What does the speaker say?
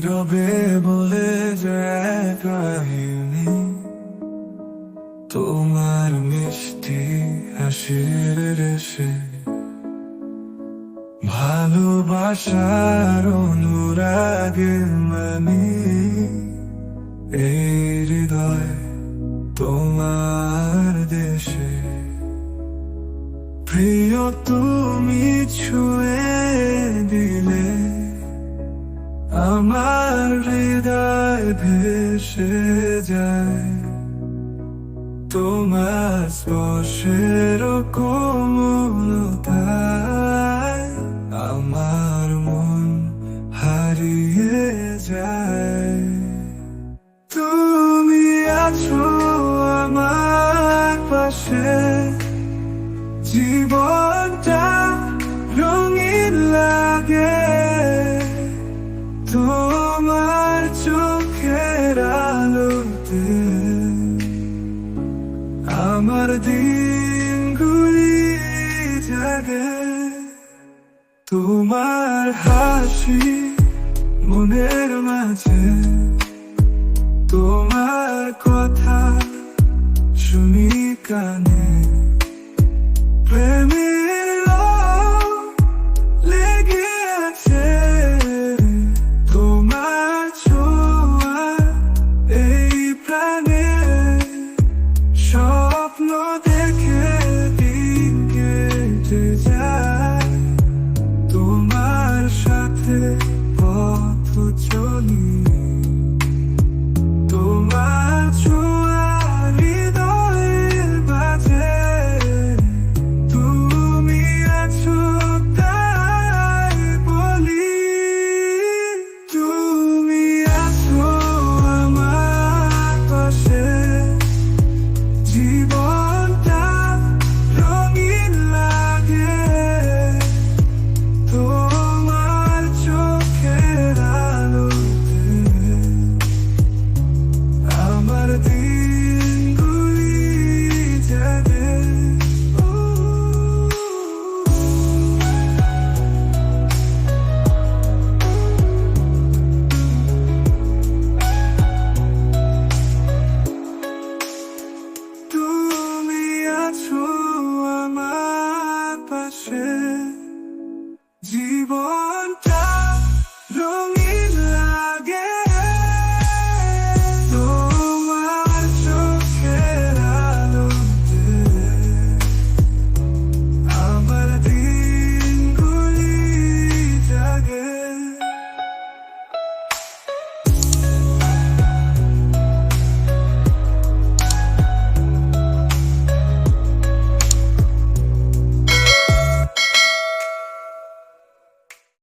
নীরবে বলে যায় কাহিনী, তোমার মিষ্টি হাসির রেশে, ভালোবাসার অনুরাগের মানি। এই হৃদয় তোমার দেশে, প্রিয় তুমি ছুঁয়ে দিলে আমার হৃদয় ভেসে যায়। তোমার স্পর্শের কোমলতায় আমার মন হারিয়ে যায়। তুমি আছো আমার পাশে, জীবনটা রঙিন লাগে। তোমার চোখের আলোতে আমার দিনগুলি জাগে। তোমার হাসি মনের মাঝে, তোমার কথা শুনি কানে, প্রেমের রং লেগে আছে। তোমার ছোঁয়া এই প্রাণে, স্বপ্ন দেখে দিন কেটে যায়। তোমার সাথে পথ চলি।